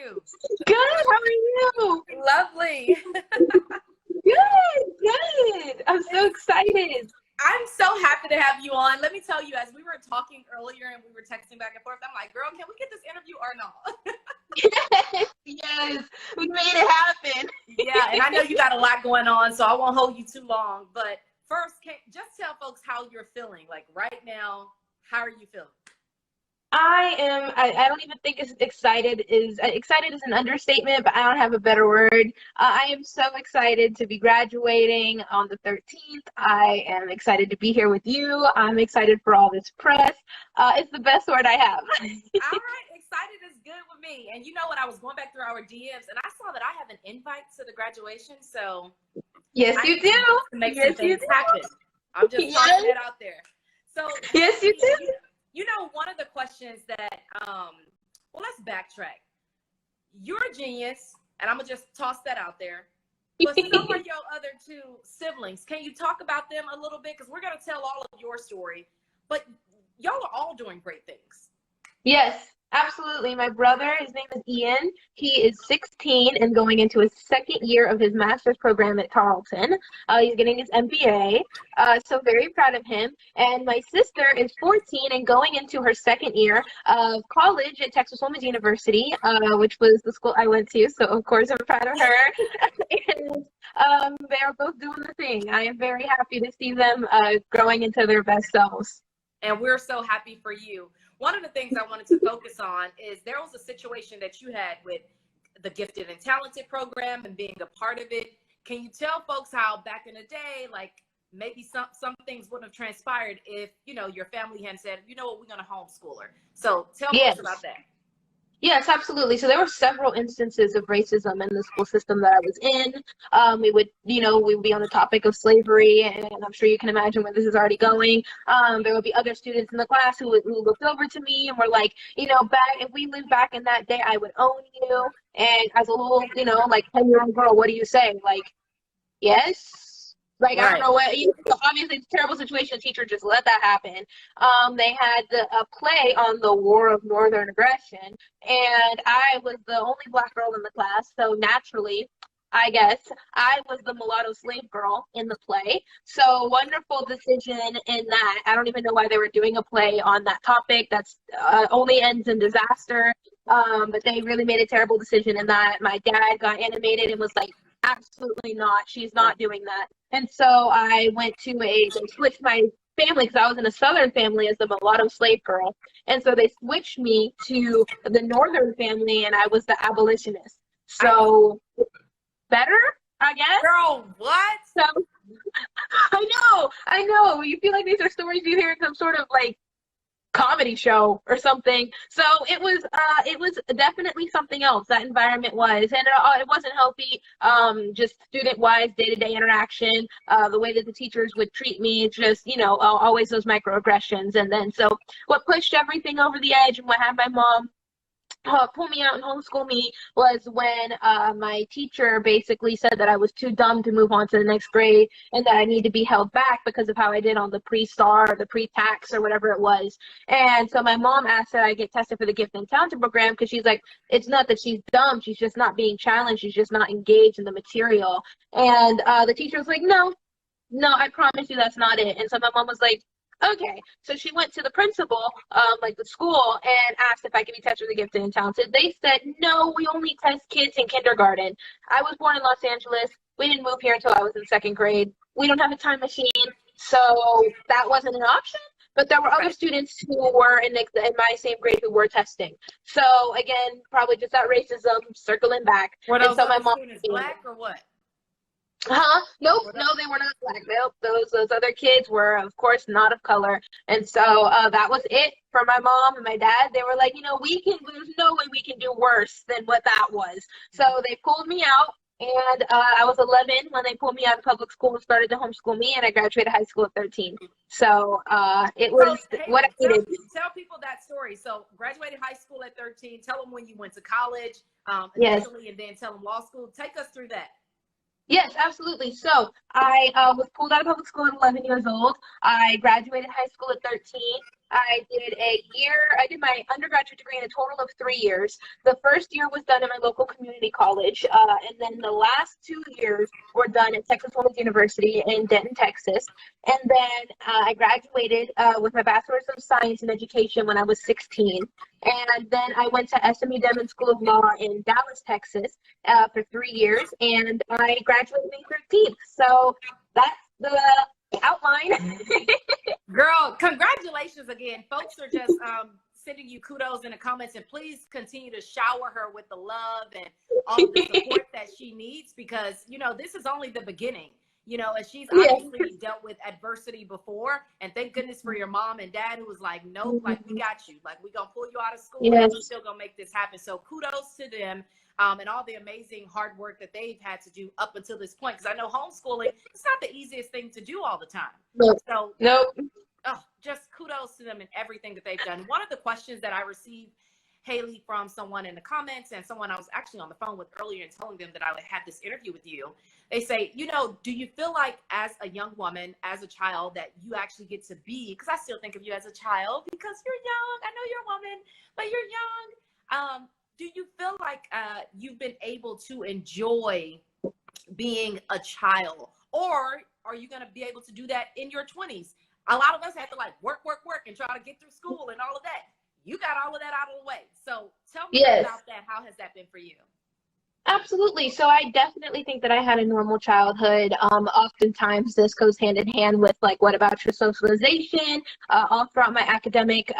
you? Good. How are you? Lovely. Good. I'm so excited. I'm so happy to have you on. Let me tell you, as we were talking earlier and we were texting back and forth, I'm like, girl, can we get this interview or not? Yes, we made it happen. Yeah, and I know you got a lot going on, so I won't hold you too long. But first, just tell folks how you're feeling. Like right now, how are you feeling? I don't even think excited is an understatement, but I don't have a better word. I am so excited to be graduating on the 13th. I am excited to be here with you. I'm excited for all this press. It's the best word I have. All right, excited is good with me. And you know what? I was going back through our DMs and I saw that I have an invite to the graduation. So Yes, you do. To make some things happen. I'm just tossing it out there. So yes, you do. You know, one of the questions that, well, let's backtrack. You're a genius, and I'm going to just toss that out there. But so are your other two siblings. Can you talk about them a little bit? Because we're going to tell all of your story. But y'all are all doing great things. Yes, absolutely. My brother, his name is Ian. He is 16 and going into his second year of his master's program at Tarleton. He's getting his MBA. So very proud of him. And my sister is 14 and going into her second year of college at Texas Women's University, which was the school I went to. So of course I'm proud of her. And they are both doing the thing. I am very happy to see them growing into their best selves. And we're so happy for you. One of the things I wanted to focus on is there was a situation that you had with the Gifted and Talented program and being a part of it. Can you tell folks how back in the day, like maybe some things wouldn't have transpired if, you know, your family had said, you know what, we're going to homeschool her. So tell folks about that. Yes, absolutely. So there were several instances of racism in the school system that I was in. We would be on the topic of slavery, and I'm sure you can imagine where this is already going. There would be other students in the class who looked over to me and were like, if we lived back in that day, I would own you. And as a little, like 10-year-old girl, what do you say? Like, yes. Like, right. I don't know what, obviously it's a terrible situation. The teacher just let that happen. They had a play on the War of Northern Aggression, and I was the only Black girl in the class. So naturally, I guess, I was the mulatto slave girl in the play. So wonderful decision in that. I don't even know why they were doing a play on that topic. That's only ends in disaster. But they really made a terrible decision in that. My dad got animated and was like, absolutely not. She's not doing that. And so I went to they switched my family because I was in a Southern family as the mulatto slave girl. And so they switched me to the Northern family and I was the abolitionist. So better, I guess. Girl, what? So I know. You feel like these are stories you hear in some sort of like comedy show or something. So it was definitely something else. That environment was, and it wasn't healthy. Just student-wise, day-to-day interaction, the way that the teachers would treat me, just always those microaggressions. And then so what pushed everything over the edge and what had my mom pull me out and homeschool me was when my teacher basically said that I was too dumb to move on to the next grade and that I need to be held back because of how I did on the pre-STAR or the pre-tax or whatever it was. And so my mom asked that I get tested for the Gifted and Talented program because she's like, it's not that she's dumb, she's just not being challenged, she's just not engaged in the material. And the teacher was like, no, I promise you that's not it. And so my mom was like, okay. So she went to the principal, the school, and asked if I could be tested for the Gifted and Talented. They said, no, we only test kids in kindergarten. I was born in Los Angeles. We didn't move here until I was in second grade. We don't have a time machine. So that wasn't an option. But there were other students who were in my same grade who were testing. So again, probably just that racism circling back. Were those other students Black or what? Nope, no, they were not Black. Nope, those other kids were, of course, not of color. And so that was it for my mom and my dad. They were like, there's no way we can do worse than what that was. So they pulled me out, and I was 11 when they pulled me out of public school and started to homeschool me, and I graduated high school at 13. So it was what I needed. Tell people that story. So graduated high school at 13. Tell them when you went to college, yes. initially, and then tell them law school. Take us through that. Yes, absolutely. So I was pulled out of public school at 11 years old. I graduated high school at 13. I did my undergraduate degree in a total of 3 years. The first year was done at my local community college, and then the last 2 years were done at Texas Holdings University in Denton, Texas. And then I graduated with my Bachelor's of Science in Education when I was 16. And then I went to SMU Devon School of Law in Dallas, Texas for 3 years, and I graduated May 13th. So that's the outline. Girl, congratulations again. Folks are just sending you kudos in the comments, and please continue to shower her with the love and all of the support that she needs, because, you know, this is only the beginning. You know, and she's obviously dealt with adversity before, and thank goodness for your mom and dad who was like, nope, like, we got you. Like, we gonna pull you out of school, and we're still gonna make this happen. So kudos to them. And all the amazing hard work that they've had to do up until this point. Because I know homeschooling, it's not the easiest thing to do all the time. Nope. So Nope. Oh, just kudos to them and everything that they've done. One of the questions that I received, Haley, from someone in the comments, and someone I was actually on the phone with earlier and telling them that I would have this interview with you, they say, you know, do you feel like as a young woman, as a child, that you actually get to be, because I still think of you as a child because you're young. I know you're a woman, but you're young. Do you feel like you've been able to enjoy being a child, or are you going to be able to do that in your 20s? A lot of us have to like work and try to get through school and all of that. You got all of that out of the way. So tell me about that. How has that been for you? Absolutely. So I definitely think that I had a normal childhood. Oftentimes this goes hand in hand with like, what about your socialization? All throughout my academic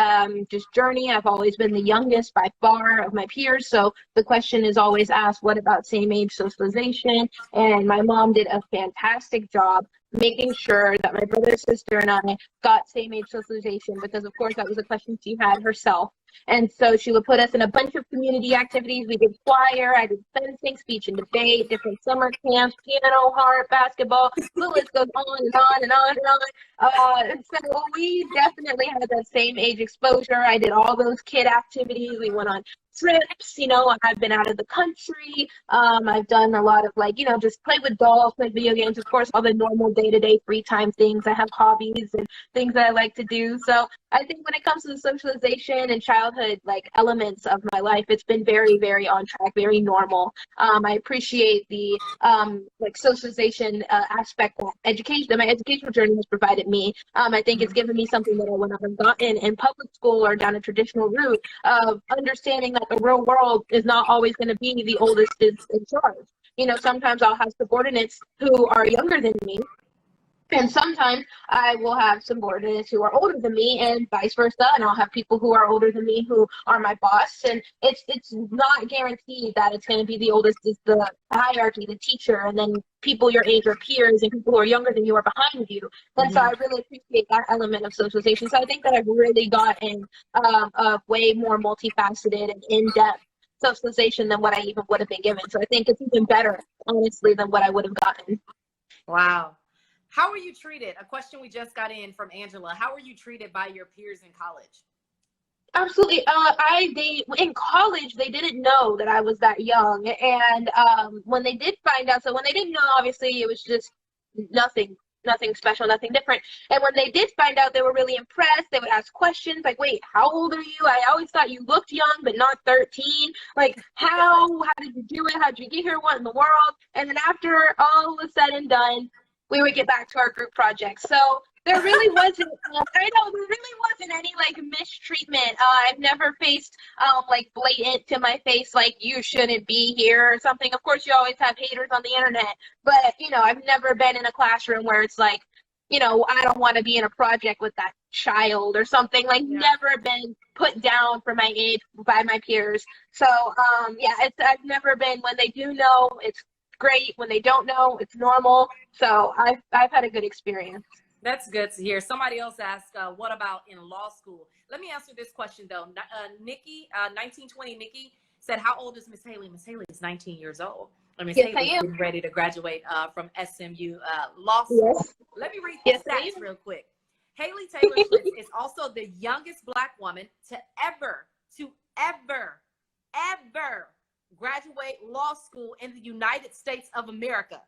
just journey, I've always been the youngest by far of my peers. So the question is always asked, what about same age socialization? And my mom did a fantastic job making sure that my brother, sister, and I got same age socialization, because of course that was a question she had herself. And so she would put us in a bunch of community activities. We did choir, I did fencing, speech and debate, different summer camps, piano, harp, basketball. The list goes on and on and on and on. And so we definitely had that same age exposure. I did all those kid activities. We went on trips, you know, I've been out of the country. I've done a lot of like, you know, just play with dolls, play video games, of course, all the normal day-to-day free time things. I have hobbies and things that I like to do. So I think when it comes to the socialization and childhood like elements of my life, it's been very, very on track, very normal. I appreciate the like socialization aspect that my educational journey has provided me. I think it's given me something that I would not have gotten in public school or down a traditional route of understanding that the real world is not always going to be the oldest is in charge. You know, sometimes I'll have subordinates who are younger than me, and sometimes I will have subordinates who are older than me, and vice versa. And I'll have people who are older than me who are my boss. And it's not guaranteed that it's going to be the oldest is the hierarchy, the teacher, and then people your age are peers, and people who are younger than you are behind you. And so I really appreciate that element of socialization. So I think that I've really gotten a way more multifaceted and in-depth socialization than what I even would have been given. So I think it's even better, honestly, than what I would have gotten. Wow. How were you treated? A question we just got in from Angela. How were you treated by your peers in college? Absolutely. In college, they didn't know that I was that young. And when they did find out, so when they didn't know, obviously it was just nothing special, nothing different. And when they did find out, they were really impressed. They would ask questions like, wait, how old are you? I always thought you looked young, but not 13. Like, how did you do it? How did you get here? What in the world? And then after all was said and done, we would get back to our group projects. So there really wasn't, there really wasn't any like mistreatment. I've never faced like blatant to my face, like you shouldn't be here or something. Of course, you always have haters on the internet, but you know, I've never been in a classroom where it's like, you know, I don't want to be in a project with that child or something. Like, never been put down for my age by my peers. So I've never been. When they do know, it's great. When they don't know, it's normal. So I've had a good experience. That's good to hear. Somebody else asked, what about in law school? Let me answer this question though. Nikki, 1920 Nikki said, how old is Miss Haley? Miss Haley is 19 years old. Miss Haley is ready to graduate from SMU law school. Yes. Let me read the stats real quick. Haley Taylor Schlitz is also the youngest Black woman to ever graduate law school in the United States of America.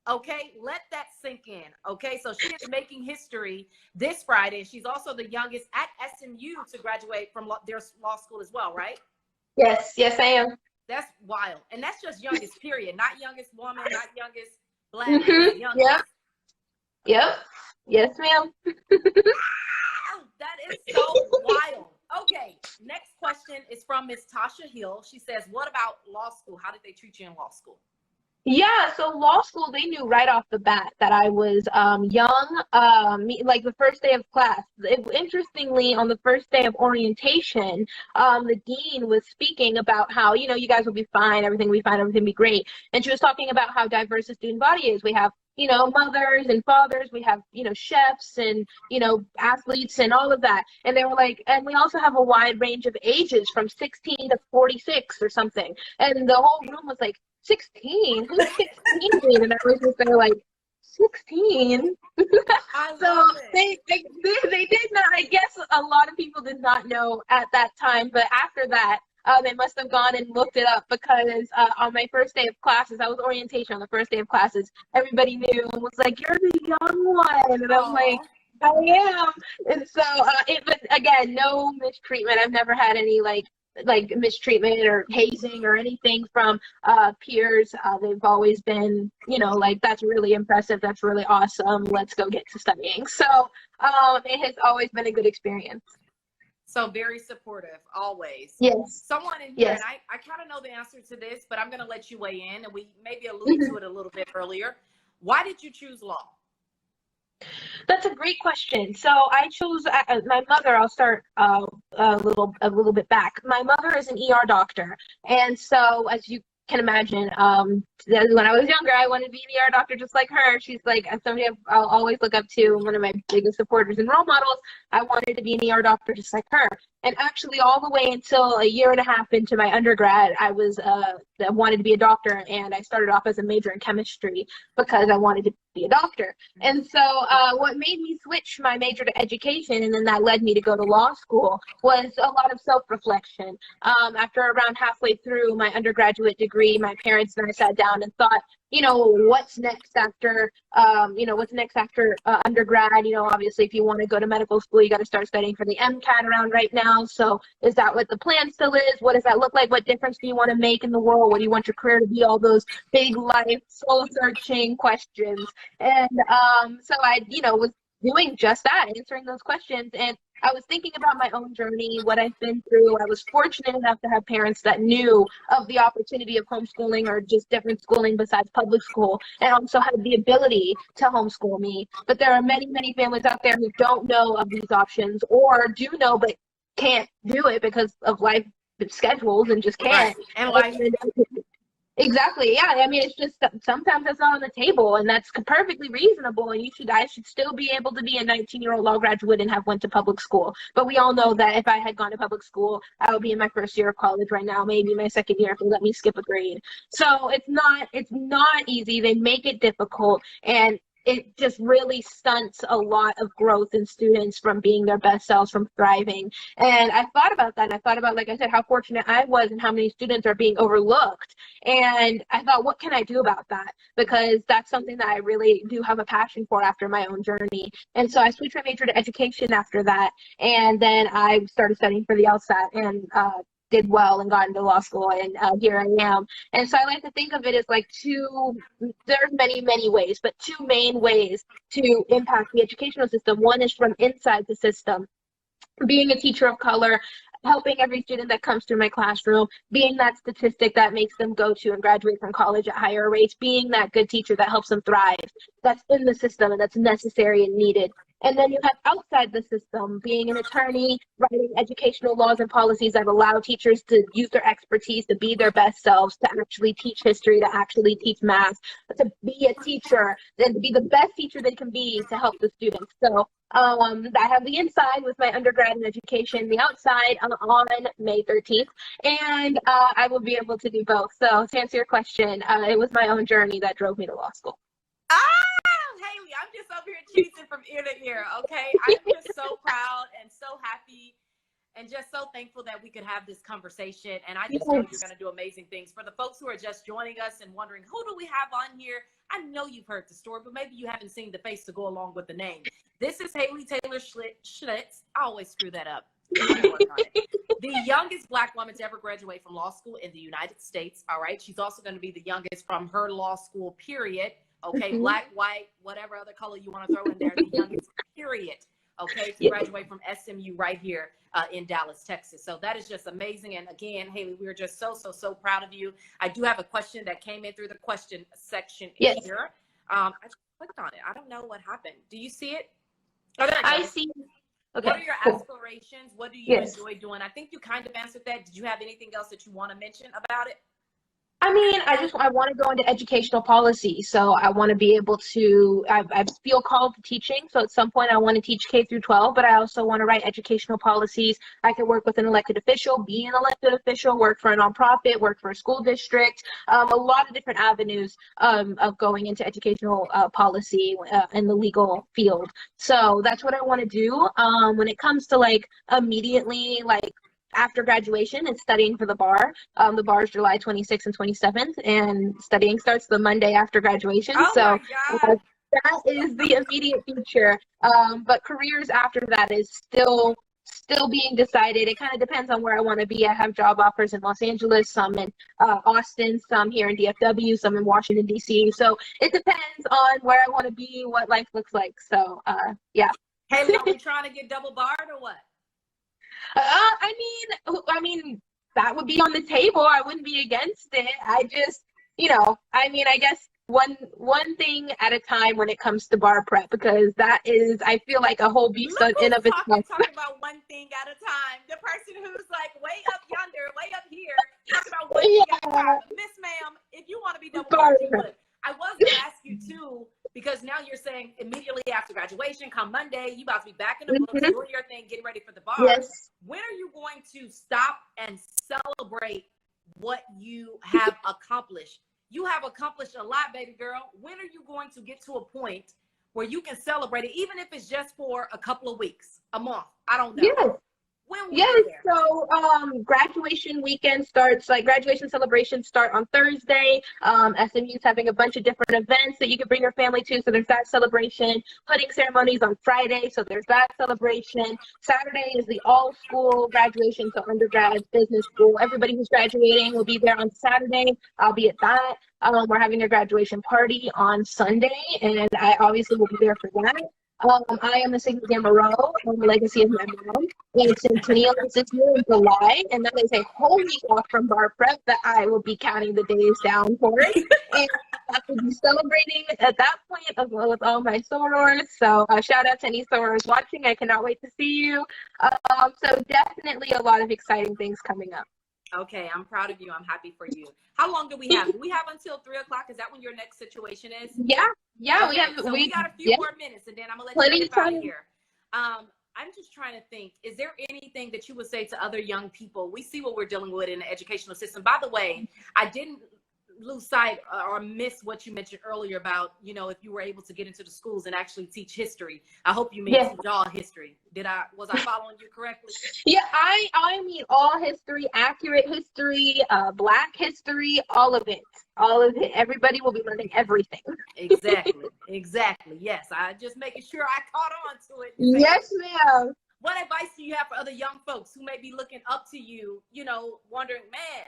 Okay, let that sink in. Okay, so she is making history this Friday. She's also the youngest at SMU to graduate from their law school as well, right? Yes, yes, I am. That's wild. And that's just youngest, period. Not youngest woman, not youngest black, just Mm-hmm. youngest. Yep. Yep. Yes, ma'am. Wow, that is so wild. Okay, next question is from Miss Tasha Hill. She says, what about law school? How did they treat you in law school? Yeah, so law school, they knew right off the bat that I was young, like the first day of class. Interestingly, on the first day of orientation, the dean was speaking about how, you guys will be fine, everything will be fine, everything will be great. And she was talking about how diverse the student body is. We have, mothers and fathers, we have, chefs and, athletes and all of that. And they were like, and we also have a wide range of ages from 16 to 46 or something. And the whole room was like, 16? Who's 16? And I was just there like, 16? So they did not, I guess a lot of people did not know at that time, but after that, they must have gone and looked it up because on my first day of classes, I was orientation on the first day of classes, everybody knew and was like, you're the young one. And I'm like, I am. And so it was, again, no mistreatment. I've never had any like mistreatment or hazing or anything from peers. They've always been, like, that's really impressive. That's really awesome. Let's go get to studying. So it has always been a good experience. So very supportive, always. Yes. Someone in here, Yes. and I kind of know the answer to this, but I'm going to let you weigh in, and we maybe alluded to it a little bit earlier. Why did you choose law? That's a great question. So I chose my mother. I'll start a little bit back. My mother is an ER doctor, and so as you can imagine, when I was younger, I wanted to be an ER doctor just like her. She's like somebody I'll always look up to, one of my biggest supporters and role models. I wanted to be an ER doctor just like her. And actually, all the way until a year and a half into my undergrad, I wanted to be a doctor, and I started off as a major in chemistry because I wanted to be a doctor. And so what made me switch my major to education, and then that led me to go to law school, was a lot of self-reflection. After around halfway through my undergraduate degree, my parents and I sat down and thought, what's next after undergrad? Obviously, if you want to go to medical school, you got to start studying for the MCAT around right now. So is that what the plan still is? What does that look like? What difference do you want to make in the world? What do you want your career to be? All those big life, soul-searching questions. And so I, was doing just that, answering those questions. And I was thinking about my own journey, what I've been through. I was fortunate enough to have parents that knew of the opportunity of homeschooling or just different schooling besides public school, and also had the ability to homeschool me. But there are many, many families out there who don't know of these options, or do know but can't do it because of life schedules and just can't. Right. And life. Exactly. Yeah. I mean, it's just sometimes that's not on the table, and that's perfectly reasonable. And I should still be able to be a 19-year-old law graduate and have went to public school. But we all know that if I had gone to public school, I would be in my first year of college right now, maybe my second year if they let me skip a grade. So it's not easy. They make it difficult, and it just really stunts a lot of growth in students from being their best selves, from thriving. And I thought about that. And I thought about, like I said, how fortunate I was and how many students are being overlooked. And I thought, what can I do about that? Because that's something that I really do have a passion for after my own journey. And so I switched my major to education after that. And then I started studying for the LSAT and did well and got into law school, and here I am. And so I like to think of it as like there's many, many ways, but two main ways to impact the educational system. One is from inside the system, being a teacher of color, helping every student that comes through my classroom, being that statistic that makes them go to and graduate from college at higher rates, being that good teacher that helps them thrive. That's in the system, and that's necessary and needed. And then you have outside the system, being an attorney, writing educational laws and policies that allow teachers to use their expertise to be their best selves, to actually teach history, to actually teach math, to be a teacher, and to be the best teacher they can be to help the students. So I have the inside with my undergrad in education, the outside on May 13th, and I will be able to do both. So to answer your question, it was my own journey that drove me to law school. Haley, I'm just over here cheesing from ear to ear, okay? I'm just so proud and so happy and just so thankful that we could have this conversation. And I just know you're going to do amazing things. For the folks who are just joining us and wondering, who do we have on here? I know you've heard the story, but maybe you haven't seen the face to go along with the name. This is Haley Taylor Schlitz. I always screw that up. I'm working on it. The youngest Black woman to ever graduate from law school in the United States. All right. She's also going to be the youngest from her law school, period. Okay. Black, white, whatever other color you want to throw in there. The youngest, period. Okay. To graduate from SMU right here in Dallas, Texas. So that is just amazing. And again, Haley, we're just so proud of you. I do have a question that came in through the question section here. I just clicked on it. I don't know what happened. Do you see it? Oh, I see. Okay, what are your aspirations? What do you enjoy doing? I think you kind of answered that. Did you have anything else that you want to mention about it? I mean, I want to go into educational policy. So I want to be able to, I feel called to teaching. So at some point I want to teach K through 12, but I also want to write educational policies. I can work with an elected official, be an elected official, work for a nonprofit, work for a school district, a lot of different avenues of going into educational policy in the legal field. So that's what I want to do. When it comes to like immediately, like, after graduation and studying for the bar. The bar is July 26th and 27th, and studying starts the Monday after graduation. Oh so that is the immediate future. But careers after that is still being decided. It kind of depends on where I want to be. I have job offers in Los Angeles, some in Austin, some here in DFW, some in Washington, D.C. So it depends on where I want to be, what life looks like. So, yeah. Haley, are we trying to get double barred or what? I mean, that would be on the table. I wouldn't be against it. I just, I guess one thing at a time when it comes to bar prep, because that is, I feel like a whole beast in of itself. Talking about one thing at a time. The person who's like way up yonder, way up here, talking about one thing at a time. Miss Ma'am, if you want to be double barred, you would. I was going to ask you too, because now you're saying immediately after graduation, come Monday, you about to be back in the books, doing your thing, getting ready for the bar. Yes. When are you going to stop and celebrate what you have accomplished? You have accomplished a lot, baby girl. When are you going to get to a point where you can celebrate it, even if it's just for a couple of weeks, a month? I don't know. Yes. Yes, so graduation weekend starts, like graduation celebrations start on Thursday. SMU's having a bunch of different events that you can bring your family to, so there's that celebration. Pudding ceremonies on Friday, so there's that celebration. Saturday is the all-school graduation, so undergrad, business school. Everybody who's graduating will be there on Saturday. I'll be at that. We're having a graduation party on Sunday, and I obviously will be there for that. I am a Sigma Gamma Rho, and the legacy of my mom. And it's centennial this year in July, and that is a whole week off from bar prep that I will be counting the days down for it. And I will be celebrating at that point as well with all my sorors. So shout out to any sorors watching. I cannot wait to see you. So definitely a lot of exciting things coming up. Okay, I'm proud of you. I'm happy for you. How long do we have? Do we have until 3 o'clock? Is that when your next situation is? Yeah. Okay, we got a few more minutes, and then I'm gonna let you get out of here. I'm just trying to think, is there anything that you would say to other young people? We see what we're dealing with in the educational system. By the way, I didn't lose sight or miss what you mentioned earlier about, if you were able to get into the schools and actually teach history. I hope you mean teach all history. Was I following you correctly? Yeah, I mean all history, accurate history, Black history, all of it. Everybody will be learning everything. Exactly. Yes, I just making sure I caught on to it. Yes, ma'am. What advice do you have for other young folks who may be looking up to you, wondering, man,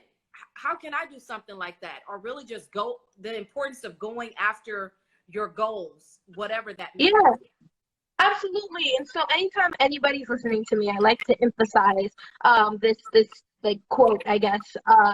how can I do something like that? Or really just the importance of going after your goals, whatever that means. Yeah, absolutely. And so anytime anybody's listening to me, I like to emphasize this like quote, I guess,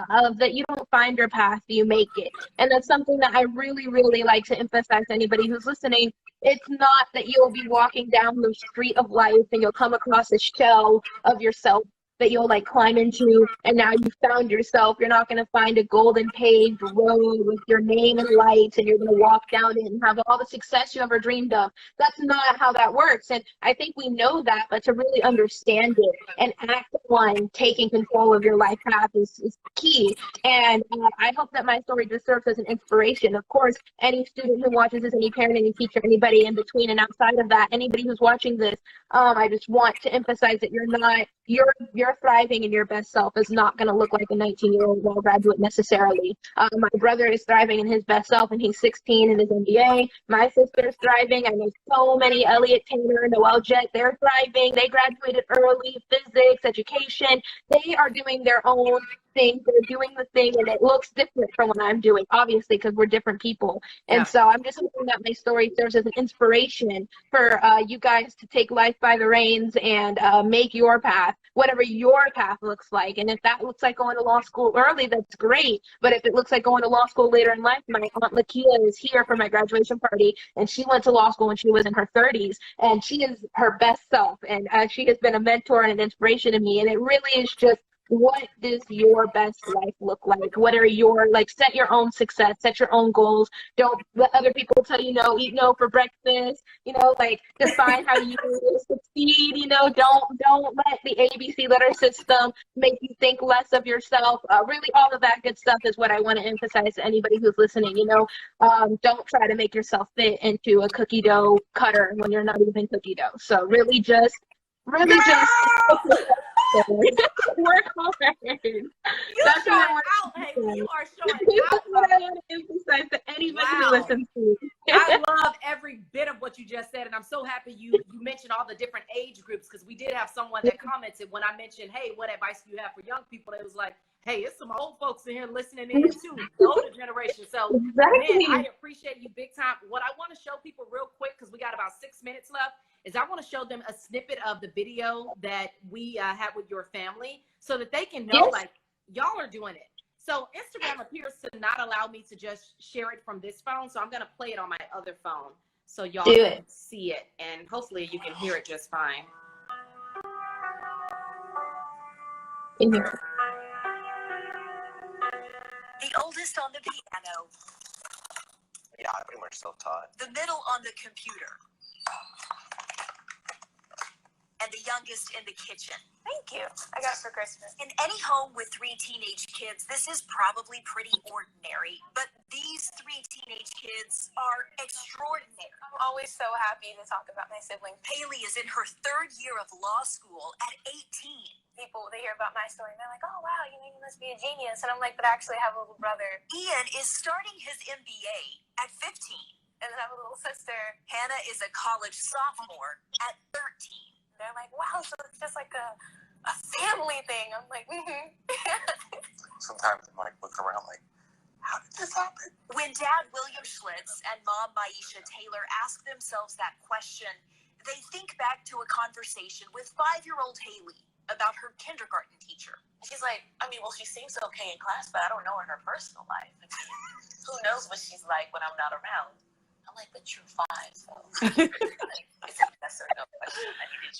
of that you don't find your path, you make it. And that's something that I really, really like to emphasize to anybody who's listening. It's not that you'll be walking down the street of life and you'll come across a shell of yourself that you'll like climb into, and now you found yourself. You're not going to find a golden paved road with your name and lights, and you're going to walk down it and have all the success you ever dreamed of. That's not how that works. And I think we know that, but to really understand it and act on taking control of your life path is key. And I hope that my story just serves as an inspiration. Of course, any student who watches this, any parent, any teacher, anybody in between and outside of that, anybody who's watching this, I just want to emphasize that you're are thriving in your best self is not going to look like a 19-year-old law graduate necessarily. My brother is thriving in his best self, and he's 16 in his MBA. My sister's thriving. I know so many, Elliot Taylor, Noel Jett, they're thriving. They graduated early, physics, education. They are doing their own thing. They're doing the thing, and it looks different from what I'm doing, obviously, because we're different people. And so I'm just hoping that my story serves as an inspiration for you guys to take life by the reins and make your path, whatever your path looks like. And if that looks like going to law school early, that's great. But if it looks like going to law school later in life, my Aunt Lakia is here for my graduation party, and she went to law school when she was in her 30s, and she is her best self. And she has been a mentor and an inspiration to me. And it really is just, what does your best life look like? What are your, like, set your own success, set your own goals. Don't let other people tell you no, eat no for breakfast, you know, like, define how you succeed, you know, don't let the ABC letter system make you think less of yourself. Really, all of that good stuff is what I want to emphasize to anybody who's listening, you know. Don't try to make yourself fit into a cookie dough cutter when you're not even cookie dough. So really just work hard. That's showing out, Haley. You are showing out. That's what I want to emphasize to anybody who listens to you. I love every bit of what you just said, and I'm so happy you mentioned all the different age groups, because we did have someone that commented when I mentioned, hey, what advice do you have for young people? It was like, hey, it's some old folks in here listening in too, the older generation. So, man, I appreciate you big time. What I want to show people real quick, because we got about 6 minutes left, is I want to show them a snippet of the video that we had with your family, so that they can know, like, y'all are doing it. So Instagram appears to not allow me to just share it from this phone, so I'm going to play it on my other phone so y'all can see it, and hopefully you can hear it just fine. The oldest on the piano. Yeah, I pretty much self-taught. The middle on the computer. And the youngest in the kitchen. Thank you. I got it for Christmas. In any home with 3 teenage kids, this is probably pretty ordinary, but these 3 teenage kids are extraordinary. I'm always so happy to talk about my siblings. Haley is in her 3rd year of law school at 18. People, they hear about my story and they're like, oh, wow, you must be a genius. And I'm like, but I actually have a little brother. Ian is starting his MBA at 15. And then I have a little sister. Hannah is a college sophomore at 13. They're like, wow, so it's just like a family thing. I'm like, Sometimes I'm like, look around like, how did this happen? When Dad William Schlitz and Mom Maisha Taylor ask themselves that question, they think back to a conversation with 5-year-old Haley about her kindergarten teacher. She's like, well, she seems okay in class, but I don't know her personal life. Who knows what she's like when I'm not around? I'm like, but you're 5, so.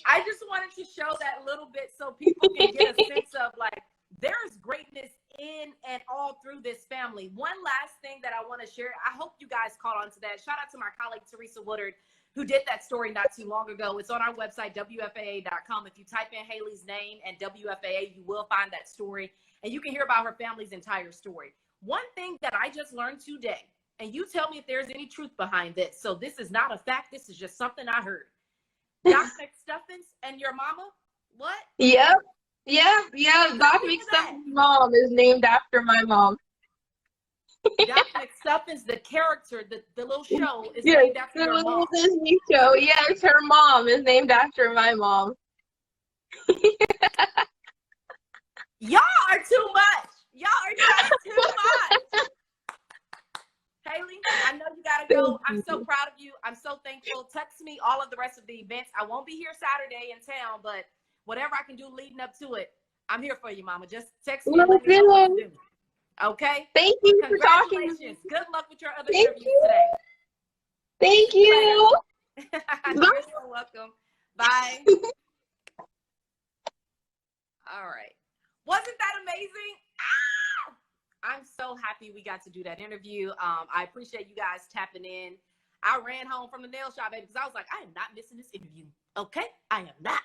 I just wanted to show that little bit so people can get a sense of, like, there's greatness in and all through this family. One last thing that I want to share. I hope you guys caught on to that. Shout out to my colleague, Teresa Woodard, who did that story not too long ago. It's on our website, WFAA.com. If you type in Haley's name and WFAA, you will find that story, and you can hear about her family's entire story. One thing that I just learned today, and you tell me if there's any truth behind this. So this is not a fact. This is just something I heard. Doc McStuffins and your mama? What? Yep. Yeah. Doc McStuffins' mom is named after my mom. Doc McStuffins, the character, the little show, is named after your mom. The little Disney show. Yes, her mom is named after my mom. Y'all are too much. Y'all are too much. Haley, I know you gotta go. I'm so proud of you. I'm so thankful. Text me all of the rest of the events. I won't be here Saturday in town, but whatever I can do leading up to it, I'm here for you, Mama. Just text me and let me know what to do. Okay? Thank you for talking. Congratulations. Good luck with your other interviews today. Thank you. You're so welcome. Bye. All right. Wasn't that amazing? I'm so happy we got to do that interview. I appreciate you guys tapping in. I ran home from the nail shop, baby, because I was like, I am not missing this interview. Okay? I am not.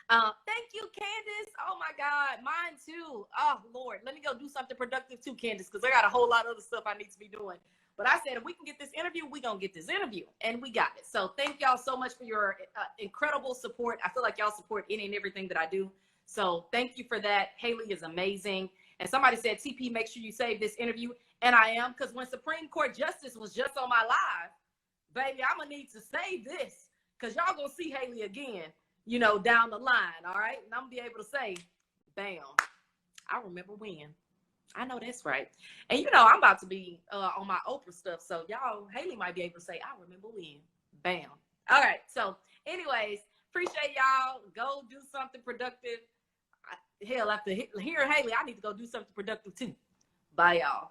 Thank you, Candace. Oh, my God. Mine, too. Oh, Lord. Let me go do something productive, too, Candace, because I got a whole lot of other stuff I need to be doing. But I said, if we can get this interview, we're going to get this interview. And we got it. So thank y'all so much for your incredible support. I feel like y'all support any and everything that I do. So thank you for that. Haley is amazing. And somebody said, TP, make sure you save this interview. And I am, because when Supreme Court Justice was just on my live, baby, I'm going to need to save this, because y'all going to see Haley again, you know, down the line, all right? And I'm going to be able to say, bam, I remember when. I know that's right. And, you know, I'm about to be on my Oprah stuff, so y'all, Haley might be able to say, I remember when. Bam. All right, so anyways, appreciate y'all. Go do something productive. Hell, after hearing Haley, I need to go do something productive too. Bye, y'all.